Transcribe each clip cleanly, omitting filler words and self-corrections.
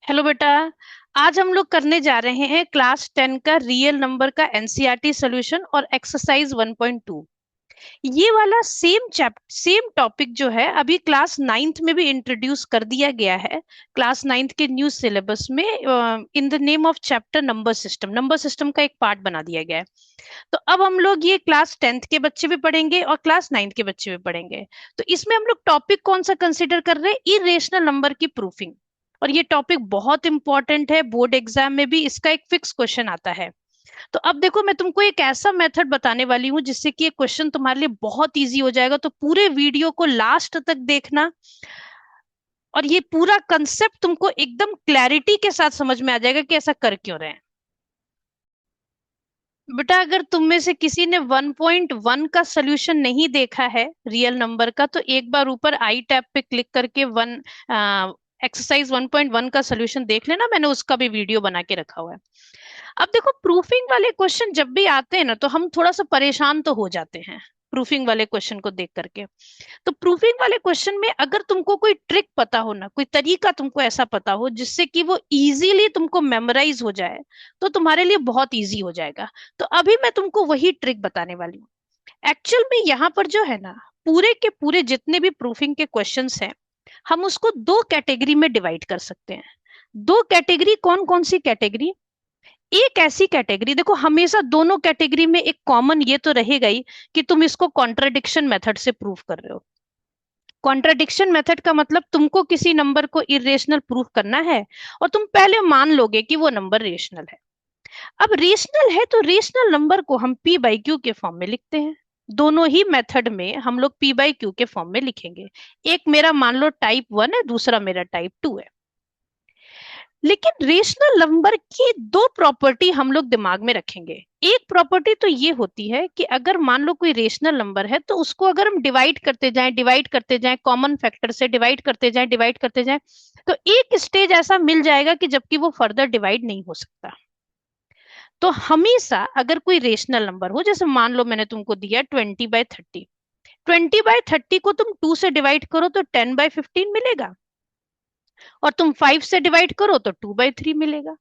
Hello बेटा। आज हम लोग करने जा रहे हैं क्लास 10 का रियल नंबर का एनसीईआरटी सॉल्यूशन और एक्सरसाइज 1.2। ये वाला सेम टॉपिक जो है अभी क्लास 9th में भी इंट्रोड्यूस कर दिया गया है। क्लास 9th के न्यू सिलेबस में in the name of chapter number system का एक पार्ट बना दिया गया है। तो अब हम लोग ये क्लास 10th के बच्चे भी पढ़ेंगे और क्लास 9th के बच्चे भी पढ़ेंगे। तो इसमें हम लोग टॉपिक कौन सा कंसिडर कर रहे हैं? इरेशनल नंबर की प्रूफिंग। और ये टॉपिक बहुत इंपॉर्टेंट है, बोर्ड एग्जाम में भी इसका एक फिक्स क्वेश्चन आता है। तो अब देखो, मैं तुमको एक ऐसा मेथड बताने वाली हूँ जिससे कि ये क्वेश्चन तुम्हारे लिए बहुत इजी हो जाएगा। तो पूरे वीडियो को लास्ट तक देखना और ये पूरा कंसेप्ट तुमको एकदम क्लैरिटी के साथ समझ में आ जाएगा कि ऐसा कर क्यों रहे हैं। बेटा, अगर तुम में से किसी ने 1.1 का सोल्यूशन नहीं देखा है रियल नंबर का, तो एक बार ऊपर आई टैब पे क्लिक करके वन एक्सरसाइज 1.1 का सोल्यूशन देख लेना। मैंने उसका भी वीडियो बना के रखा हुआ है। अब देखो, प्रूफिंग वाले क्वेश्चन जब भी आते हैं ना, तो हम थोड़ा सा परेशान तो हो जाते हैं प्रूफिंग वाले क्वेश्चन को देख करके। तो प्रूफिंग वाले क्वेश्चन में अगर तुमको कोई ट्रिक पता हो ना, कोई तरीका तुमको ऐसा पता हो जिससे कि वो इजीली तुमको मेमोराइज हो जाए, तो तुम्हारे लिए बहुत इजी हो जाएगा। तो अभी मैं तुमको वही ट्रिक बताने वाली हूँ। एक्चुअल में यहाँ पर जो है ना, पूरे के पूरे जितने भी प्रूफिंग के क्वेश्चंस हैं, हम उसको दो कैटेगरी में डिवाइड कर सकते हैं। दो कैटेगरी कौन कौन सी कैटेगरी? एक ऐसी कैटेगरी, देखो हमेशा दोनों कैटेगरी में एक कॉमन ये तो रहेगा ही कि तुम इसको कॉन्ट्रडिक्शन मेथड से प्रूव कर रहे हो। कॉन्ट्रडिक्शन मेथड का मतलब तुमको किसी नंबर को इरेशनल प्रूफ करना है और तुम पहले मान लोगे कि वो नंबर रेशनल है। अब रेशनल है तो रेशनल नंबर को हम पी बाई क्यू के फॉर्म में लिखते हैं। दोनों ही मेथड में हम लोग पी बाई क्यू के फॉर्म में लिखेंगे। एक मेरा मान लो टाइप 1 है, दूसरा मेरा टाइप 2 है। लेकिन रेशनल नंबर की दो प्रॉपर्टी हम लोग दिमाग में रखेंगे। एक प्रॉपर्टी तो ये होती है कि अगर मान लो कोई रेशनल नंबर है, तो उसको अगर हम डिवाइड करते जाएं कॉमन फैक्टर से डिवाइड करते जाएं, तो एक स्टेज ऐसा मिल जाएगा कि जबकि वो फर्दर डिवाइड नहीं हो सकता। तो हमेशा अगर कोई रेशनल नंबर हो, जैसे मान लो मैंने तुमको दिया 20/30, 20/30 को तुम 2 से डिवाइड करो तो 10/15 मिलेगा, और तुम 5 से डिवाइड करो तो 2/3 मिलेगा।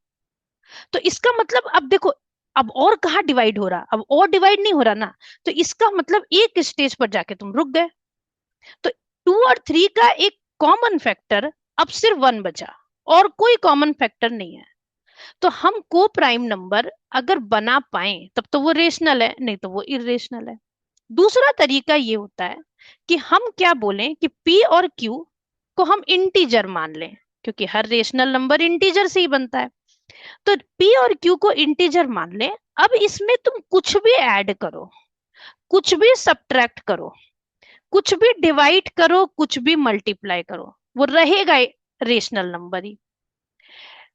तो इसका मतलब अब देखो, अब और कहाँ डिवाइड हो रहा, अब और डिवाइड नहीं हो रहा ना। तो इसका मतलब एक स्टेज पर जाके तुम रुक गए। तो 2 और 3 का एक कॉमन फैक्टर अब सिर्फ 1 बचा, और कोई कॉमन फैक्टर नहीं है। तो हम को प्राइम नंबर अगर बना पाए तब तो वो रेशनल है, नहीं तो वो इरेशनल है। दूसरा तरीका ये होता है कि हम क्या बोलें कि पी और क्यू को हम इंटीजर मान लें, क्योंकि हर रेशनल नंबर इंटीजर से ही बनता है। तो पी और क्यू को इंटीजर मान लें। अब इसमें तुम कुछ भी ऐड करो, कुछ भी सब्ट्रैक्ट करो, कुछ भी डिवाइड करो, कुछ भी मल्टीप्लाई करो, वो रहेगा रेशनल नंबर ही।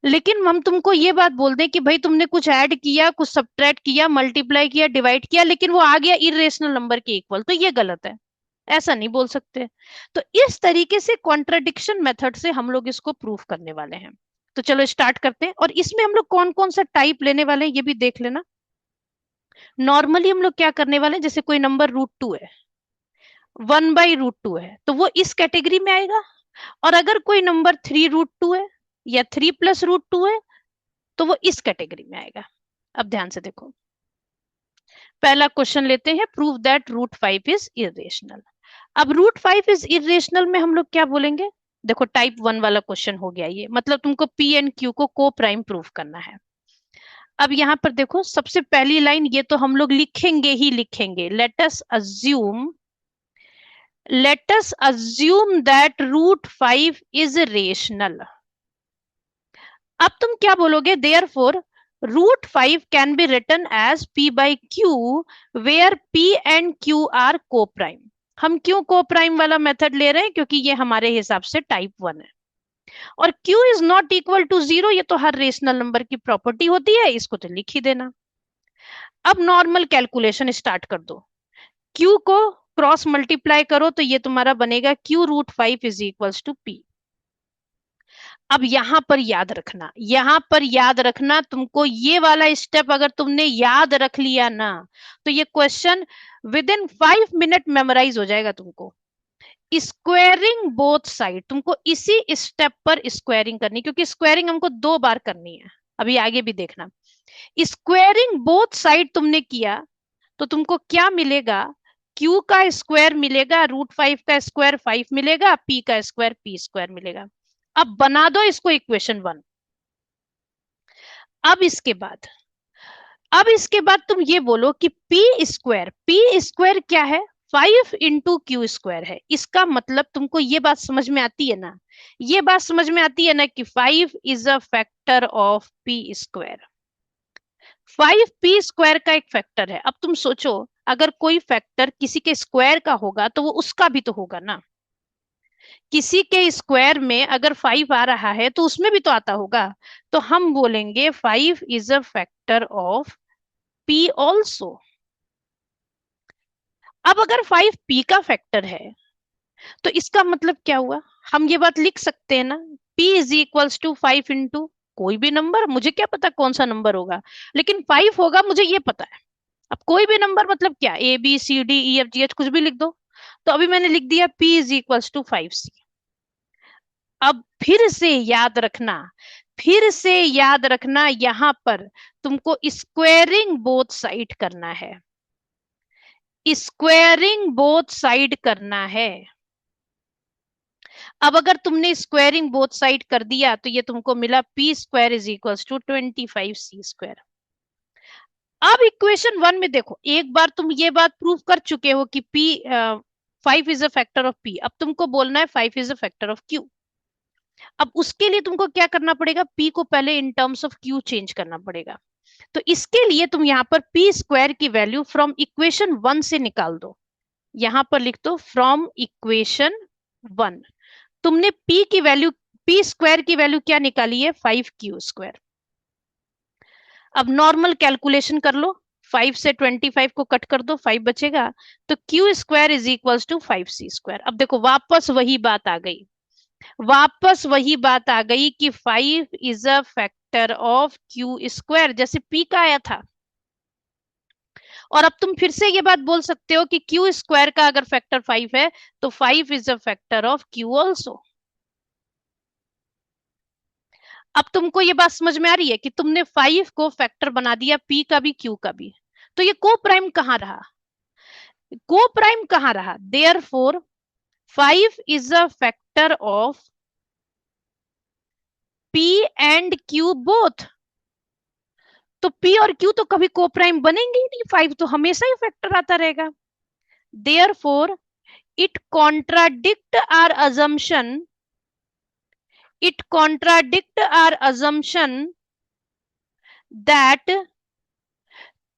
लेकिन हम तुमको ये बात बोल दें कि भाई तुमने कुछ ऐड किया, कुछ सब्ट्रैक्ट किया, मल्टीप्लाई किया, डिवाइड किया, लेकिन वो आ गया इरेशनल नंबर के इक्वल, तो ये गलत है। ऐसा नहीं बोल सकते। तो इस तरीके से कॉन्ट्रडिक्शन मेथड से हम लोग इसको प्रूफ करने वाले हैं। तो चलो स्टार्ट करते हैं, और इसमें हम लोग कौन कौन सा टाइप लेने वाले हैं ये भी देख लेना। नॉर्मली हम लोग क्या करने वाले हैं, जैसे कोई नंबर √2 है, 1/√2 है, तो वो इस कैटेगरी में आएगा। और अगर कोई नंबर 3√2 है या 3+√2 है, तो वो इस कैटेगरी में आएगा। अब ध्यान से देखो, पहला क्वेश्चन लेते हैं, प्रूव दैट √5 इज इरेशनल। अब √5 इज इरेशनल में हम लोग क्या बोलेंगे? देखो, टाइप 1 वाला क्वेश्चन हो गया ये, मतलब तुमको पी एंड क्यू को प्राइम प्रूव करना है। अब यहां पर देखो, सबसे पहली लाइन ये तो हम लोग लिखेंगे ही लिखेंगे, let us assume that √5 is rational. अब तुम क्या बोलोगे? Therefore √5 can be written as p by q, where p and q are coprime. हम क्यों को प्राइम वाला मेथड ले रहे हैं? क्योंकि ये हमारे हिसाब से टाइप 1 है। और q is not equal to 0, ये तो हर रेशनल नंबर की प्रॉपर्टी होती है, इसको तो लिख ही देना। अब नॉर्मल कैलकुलेशन स्टार्ट कर दो, q को क्रॉस मल्टीप्लाई करो तो ये तुम्हारा बनेगा q√5 is equals to p। अब यहां पर याद रखना तुमको ये वाला स्टेप अगर तुमने याद रख लिया ना, तो ये question within 5 minute memorise हो जाएगा तुमको। स्क्वेयरिंग बोथ साइड, तुमको इसी स्टेप पर स्क्वेयरिंग करनी, क्योंकि स्क्वेयरिंग हमको 2 बार करनी है, अभी आगे भी देखना। स्क्वेयरिंग बोथ साइड तुमने किया तो तुमको क्या मिलेगा, Q का स्क्वायर मिलेगा, √5 का स्क्वायर 5 मिलेगा, P का स्क्वायर P² मिलेगा। अब बना दो इसको इक्वेशन 1। अब इसके बाद तुम ये बोलो कि P² क्या है, 5 × Q² है। इसका मतलब तुमको ये बात समझ में आती है ना, ये बात समझ में आती है ना कि 5 is a factor of P²। 5 P² का एक फैक्टर है। अब तुम सोचो, अगर कोई फैक्टर किसी के स्क्वायर का होगा तो वो उसका भी तो होगा ना। किसी के स्क्वायर में अगर 5 आ रहा है तो उसमें भी तो आता होगा। तो हम बोलेंगे 5 is a factor of P also. अब अगर 5 P का फैक्टर है तो इसका मतलब क्या हुआ, हम ये बात लिख सकते हैं ना, P is equals to 5 into कोई भी नंबर, मुझे क्या पता कौन सा नंबर होगा, लेकिन 5 होगा मुझे ये पता है। अब कोई भी नंबर मतलब क्या, ABCDEFGH कुछ भी लिख दो। तो अभी मैंने लिख दिया P is equals to 5C। अब फिर से याद रखना, यहां पर तुमको स्क्वेयरिंग बोथ साइड करना है, स्क्वेयरिंग बोथ साइड करना है। अब अगर तुमने स्क्वेयरिंग बोथ साइड कर दिया तो ये तुमको मिला P² is equals to 25C²। अब इक्वेशन 1 में देखो, एक बार तुम ये बात प्रूव कर चुके हो कि P 5 is a factor of P। अब तुमको बोलना है 5 is a factor of Q। अब उसके लिए तुमको क्या करना पड़ेगा, P को पहले in terms of Q change करना पड़ेगा। तो इसके लिए तुम यहाँ पर P² की वैल्यू फ्रॉम इक्वेशन 1 से निकाल दो। यहां पर लिख दो फ्रॉम इक्वेशन 1। तुमने P² की वैल्यू क्या निकाली है, 5Q²। अब नॉर्मल कैलकुलेशन कर लो, 5 से 25 को कट कर दो, 5 बचेगा। तो Q² is equals to 5C²। अब देखो वापस वही बात आ गई, कि 5 is a factor of Q², जैसे P का आया था। और अब तुम फिर से ये बात बोल सकते हो कि Q² का अगर फैक्टर 5 है तो 5 is a factor of Q also. अब तुमको ये बात समझ में आ रही है कि तुमने 5 को फैक्टर बना दिया, P का भी Q का भी। तो ये को प्राइम कहाँ रहा, therefore 5 is a factor of P and Q both. तो P और Q तो कभी को प्राइम बनेंगे ही नहीं, 5 तो हमेशा ही फैक्टर आता रहेगा। Therefore it contradict our assumption that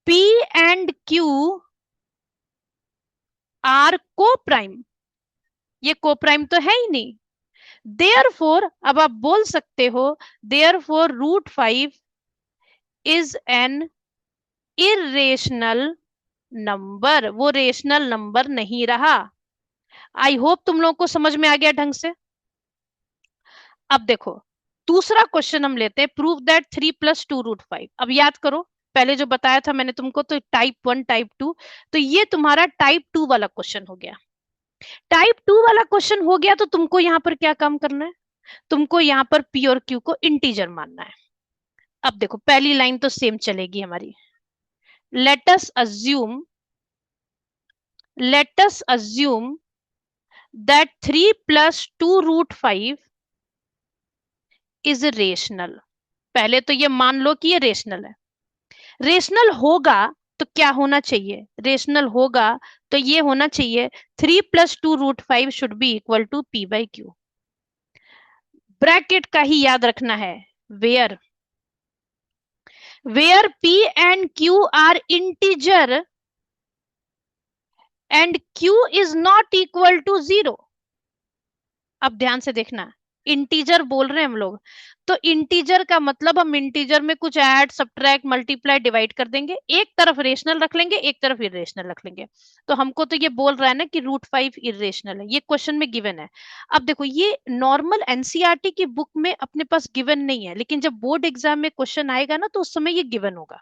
P and Q are co-prime। ये co-prime तो है ही नहीं। Therefore, अब आप बोल सकते हो, therefore √5 is an irrational number। वो रेशनल नंबर नहीं रहा। आई होप तुम लोगों को समझ में आ गया ढंग से। अब देखो दूसरा क्वेश्चन हम लेते हैं, प्रूव दैट 3 + 2 √5। अब याद करो, पहले जो बताया था मैंने तुमको, तो टाइप 1 टाइप 2, तो ये तुम्हारा टाइप 2 वाला क्वेश्चन हो गया। टाइप 2 वाला क्वेश्चन हो गया तो तुमको यहाँ पर क्या काम करना है, तुमको यहाँ पर P और Q को इंटीजर मानना है। अब देखो पहली लाइन तो सेम चलेगी हमारी। Late us assume that 3 + 2 √5 is rational. पहले तो ये मान लो कि ये रेशनल है। रेशनल होगा तो क्या होना चाहिए, रेशनल होगा तो ये होना चाहिए 3 + 2 √5 should be equal to P/Q। Bracket का ही याद रखना है, where P and Q are integer and Q is not equal to 0। अब ध्यान से देखना, इंटीजर बोल रहे हैं हम लोग, तो इंटीजर का मतलब हम इंटीजर में कुछ ऐड सब्ट्रैक्ट मल्टीप्लाई डिवाइड कर देंगे, एक तरफ रेशनल रख लेंगे एक तरफ इरेशनल रख लेंगे। तो हमको तो ये बोल रहा है ना कि √5 इरेशनल है, ये क्वेश्चन में गिवन है। अब देखो ये नॉर्मल एनसीईआरटी की बुक में अपने पास गिवन नहीं है, लेकिन जब बोर्ड एग्जाम में क्वेश्चन आएगा ना तो उस समय ये गिवन होगा।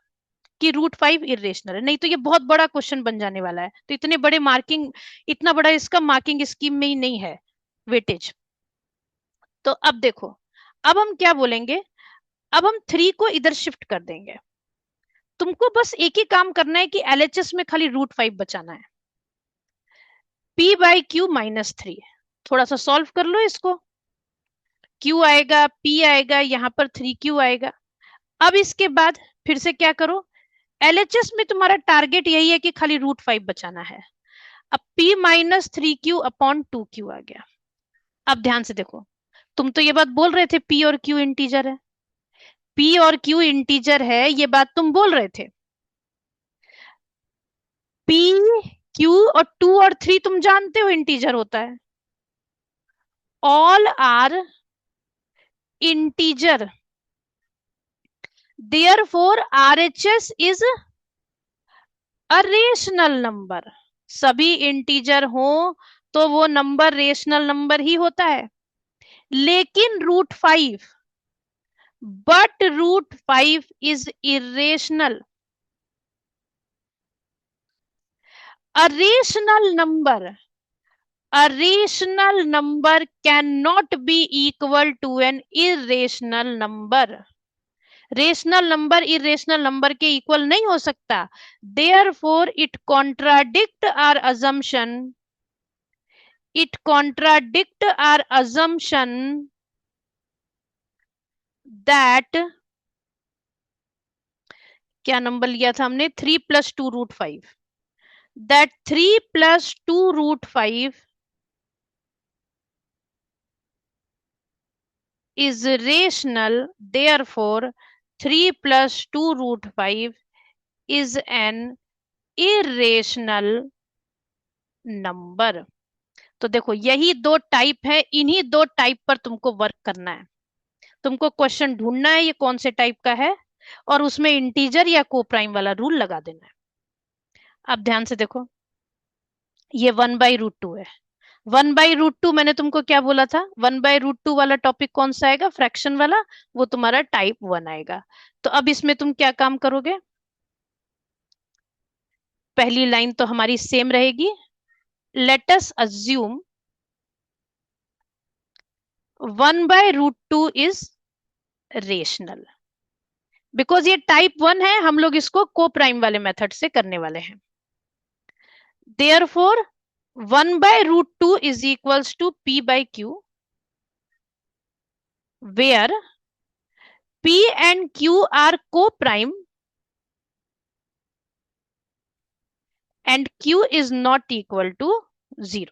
कि √5 इरेशनल है, नहीं तो ये बहुत बड़ा क्वेश्चन बन जाने वाला है। तो इतने बड़े मार्किंग, इतना बड़ा इसका मार्किंग स्कीम में ही नहीं है वेटेज। तो अब देखो, अब हम क्या बोलेंगे, अब हम 3 को इधर शिफ्ट कर देंगे। तुमको बस एक ही काम करना है कि एलएचएस में खाली √5 बचाना है। P/Q-3, थोड़ा सा सॉल्व कर लो इसको। Q आएगा, P आएगा, यहाँ पर 3Q आएगा। अब इसके बाद फिर से क्या करो, एलएचएस में तुम्हारा टारगेट यही है कि खाली √5 बचाना है। अब P-3Q/2Q आ गया। अब ध्यान से देखो, तुम तो ये बात बोल रहे थे P और Q इंटीजर है, P और Q इंटीजर है, ये बात तुम बोल रहे थे। P, Q और 2 और 3 तुम जानते हो इंटीजर होता है। All are integer, therefore RHS is a rational number. सभी इंटीजर हो तो वो नंबर रेशनल नंबर ही होता है। लेकिन √5, but √5 is irrational. A rational number, a rational number cannot be equal to an irrational number. Rational number irrational number के equal नहीं हो सकता। Therefore, it contradict our assumption that, क्या नंबर लिया था हमने, 3 + 2 √5, that 3 + 2 √5 is rational, therefore 3 + 2 √5 is an irrational number। तो देखो, यही दो टाइप है, इन्हीं दो टाइप पर तुमको वर्क करना है। तुमको क्वेश्चन ढूंढना है ये कौन से टाइप का है, और उसमें इंटीजर या कोप्राइम वाला रूल लगा देना है। अब ध्यान से देखो, ये 1/√2 है। 1/√2 मैंने तुमको क्या बोला था, 1/√2 वाला टॉपिक कौन सा आएगा, फ्रैक्शन वाला, वो तुम्हारा टाइप 1 आएगा। तो अब इसमें तुम क्या काम करोगे, पहली लाइन तो हमारी सेम रहेगी। Late us assume 1/√2 is rational. Because ये टाइप 1 है, हम लोग इसको कोप्राइम वाले मेथड से करने वाले हैं। Therefore 1/√2 is equals to P/Q, where P and Q are co-prime and Q is not equal to 0।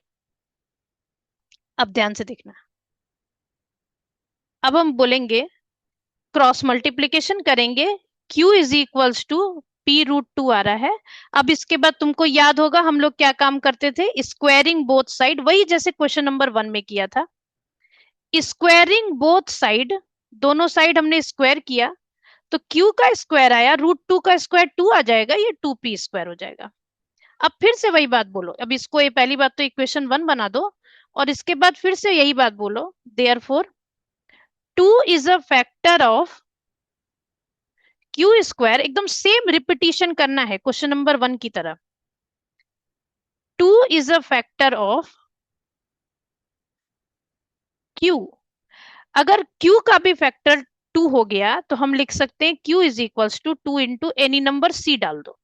अब ध्यान से देखना, अब हम बोलेंगे क्रॉस मल्टीप्लीकेशन करेंगे, Q is equals to P√2 आ रहा है। अब इसके बाद तुमको याद होगा हम लोग क्या काम करते थे, स्क्वायरिंग बोथ साइड, वही जैसे क्वेश्चन नंबर 1 में किया था। स्क्वायरिंग बोथ साइड, दोनों साइड हमने स्क्वायर किया, तो Q का स्क्वायर आया, √2 का स्क्वायर 2 आ जाएगा, ये 2P² हो जाएगा। अब फिर से वही बात बोलो, अब इसको, ये पहली बात तो इक्वेशन 1 बना दो, और इसके बाद फिर से यही बात बोलो, therefore 2 is a factor of Q²। एकदम सेम रिपीटिशन करना है क्वेश्चन नंबर 1 की तरह। 2 is a factor of Q। अगर Q का भी फैक्टर 2 हो गया तो हम लिख सकते हैं Q is equals to 2 into any number C डाल दो।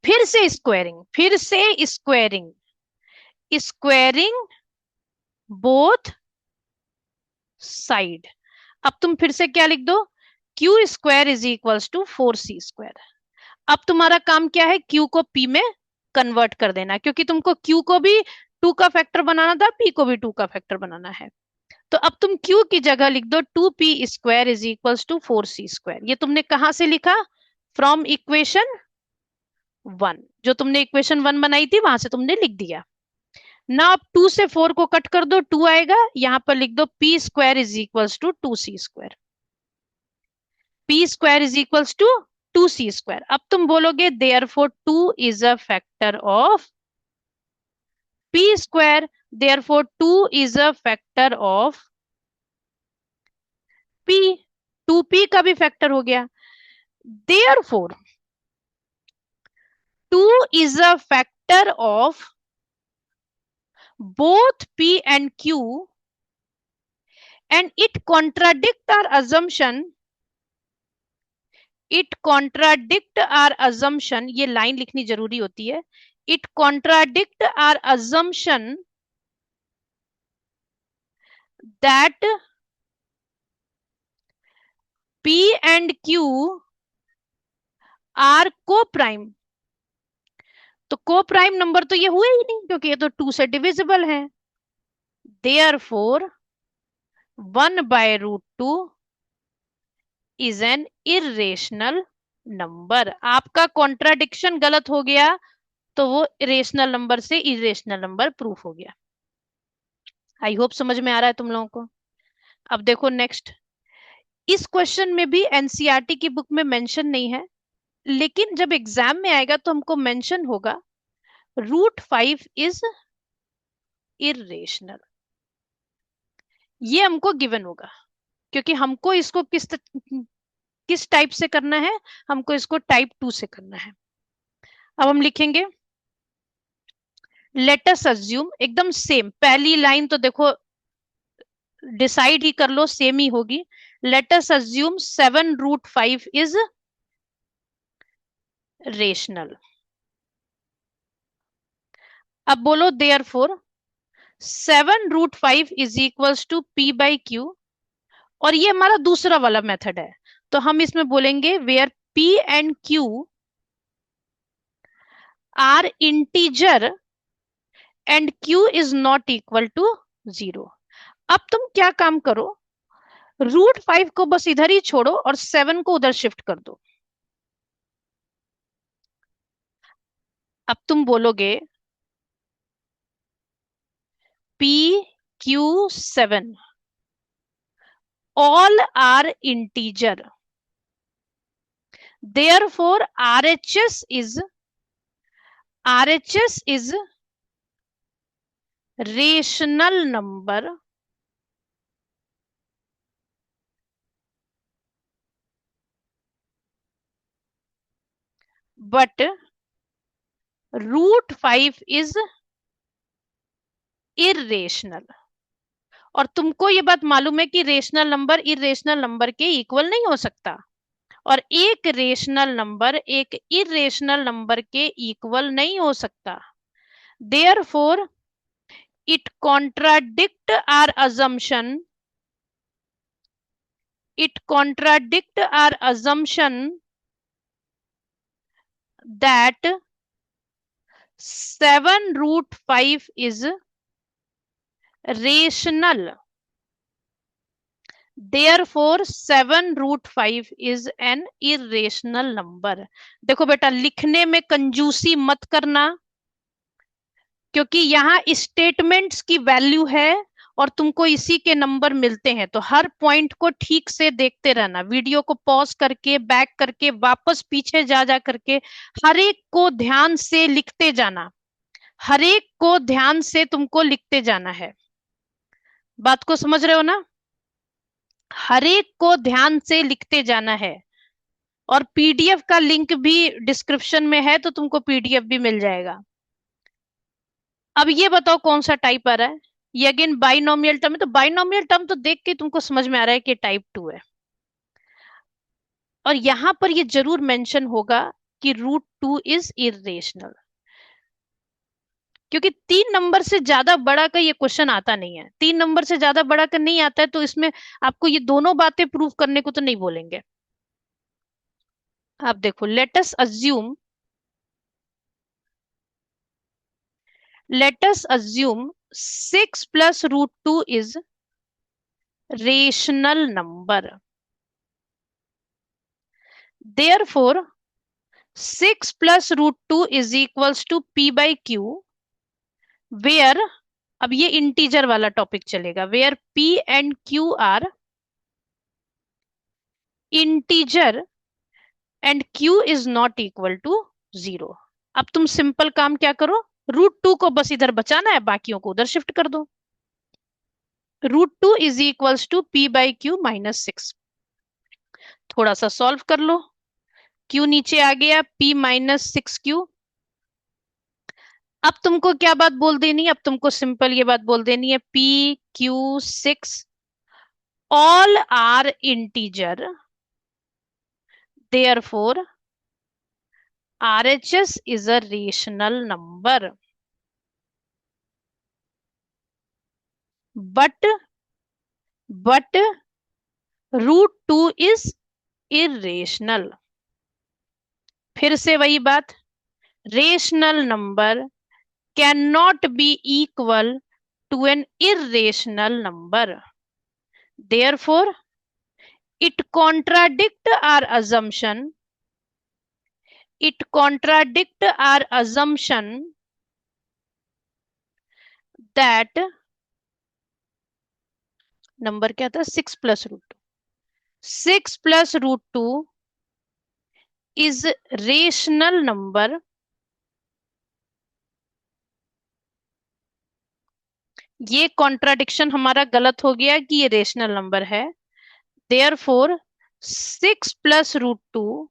फिर से स्क्वायरिंग, फिर से स्क्वायरिंग, स्क्वायरिंग बोथ साइड। अब तुम फिर से क्या लिख दो, Q² is equals to 4C²। अब तुम्हारा काम क्या है, Q को P में कन्वर्ट कर देना, क्योंकि तुमको Q को भी 2 का फैक्टर बनाना था, P को भी 2 का फैक्टर बनाना है। तो अब तुम Q की जगह लिख दो 2P² is equals to 4C²। ये तुमने कहां से लिखा, फ्रॉम इक्वेशन 1, जो तुमने इक्वेशन 1 बनाई थी वहां से तुमने लिख दिया ना। अब 2 से 4 को कट कर दो, 2 आएगा, यहां पर लिख दो P² is equals to 2C²। P² is equals to 2C²। अब तुम बोलोगे therefore 2 is a factor of P², therefore 2 is a factor of P। 2P का भी फैक्टर हो गया। Therefore, 2 is a factor of both P and Q, and it contradict our assumption. It contradict our assumption. ये line लिखनी जरूरी होती है. It contradict our assumption that P and Q are co-prime. तो co-prime नंबर तो ये हुए ही नहीं, क्योंकि ये तो 2 से डिविजिबल है. Therefore, 1/√2 is an irrational number. आपका कॉन्ट्राडिक्शन गलत हो गया, तो वो इरेशनल नंबर से इरेशनल नंबर प्रूफ हो गया. आई होप समझ में आ रहा है तुम लोगों को. अब देखो नेक्स्ट. इस क्वेश्चन में भी एनसीईआरटी की बुक में मेंशन नहीं है, लेकिन जब एग्जाम में आएगा तो हमको मेंशन होगा. √5 इज इरेशनल. ये हमको गिवन होगा, क्योंकि हमको इसको किस टाइप से करना है. हमको इसको टाइप 2 से करना है. अब हम लिखेंगे, लेट अस अज्यूम, एकदम सेम. पहली लाइन तो देखो डिसाइड ही कर लो, सेम ही होगी. Late us assume 7√5 is rational. अब बोलो therefore 7√5 is equals to P/Q. और ये हमारा दूसरा वाला मेथड है, तो हम इसमें बोलेंगे where P and Q are integer and Q is not equal to 0. अब तुम क्या काम करो, √5 को बस इधर ही छोड़ो और 7 को उधर शिफ्ट कर दो. अब तुम बोलोगे PQ7 all are integer, therefore RHS is rational number but √5 is irrational. और तुमको ये बात मालूम है कि रेशनल नंबर इरेशनल नंबर के इक्वल नहीं हो सकता, और एक रेशनल नंबर एक इरेशनल नंबर के इक्वल नहीं हो सकता. Therefore, it contradict our assumption. It contradict our assumption that 7√5 is rational. Therefore, 7√5 is an irrational number. देखो बेटा, लिखने में कंजूसी मत करना, क्योंकि यहाँ स्टेटमेंट्स की वैल्यू है और तुमको इसी के नंबर मिलते हैं. तो हर पॉइंट को ठीक से देखते रहना, वीडियो को पॉज करके बैक करके वापस पीछे जा जा करके हर एक को ध्यान से लिखते जाना. हर एक को ध्यान से तुमको लिखते जाना है. बात को समझ रहे हो ना? हर एक को ध्यान से लिखते जाना है. और पीडीएफ का लिंक भी डिस्क्रिप्शन में है, तो तुमको पीडीएफ भी मिल जाएगा. अब ये बताओ कौन सा टाइप आ रहा है. ये अगेन बाइनोमियल टर्म है, तो बाइनोमियल टर्म तो देख के तुमको समझ में आ रहा है कि टाइप 2 है. और यहां पर ये जरूर मेंशन होगा कि √2 इज इरेशनल, क्योंकि 3 नंबर से ज्यादा बड़ा का ये क्वेश्चन आता नहीं है. 3 नंबर से ज्यादा बड़ा का नहीं आता है, तो इसमें आपको ये दोनों बातें प्रूव करने को तो नहीं बोलेंगे. आप देखो, late us assume 6 + √2 is rational number. Therefore, 6 + √2 is equals to P/Q, where अब ये इंटीजर वाला टॉपिक चलेगा, where P and Q are integer and Q is not equal to 0. अब तुम सिंपल काम क्या करो, √2 को बस इधर बचाना है, बाकियों को उधर शिफ्ट कर दो. √2 is equals to P/Q -6. थोड़ा सा सॉल्व कर लो. क्यू नीचे आ गया, P-6Q। अब तुमको क्या बात बोल देनी है? अब तुमको सिंपल ये बात बोल देनी है, PQ6 all are integer, therefore RHS is a rational number, but √2 is irrational। फिर से वही बात, rational number cannot be equal to an irrational number, therefore it contradict our assumption, it contradict our assumption that number क्या था, 6 + √2 is rational number, ये contradiction हमारा गलत हो गया कि ये रेशनल नंबर है। Therefore 6 + √2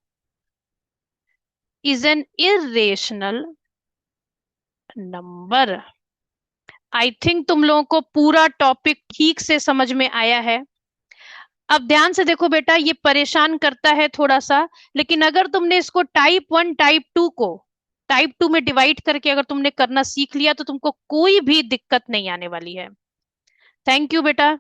is an irrational number. I think तुम लोगों को पूरा टॉपिक ठीक से समझ में आया है। अब ध्यान से देखो बेटा, ये परेशान करता है थोड़ा सा, लेकिन अगर तुमने इसको टाइप 1 टाइप 2 को टाइप 2 में डिवाइड करके अगर तुमने करना सीख लिया तो तुमको कोई भी दिक्कत नहीं आने वाली है। थैंक यू बेटा।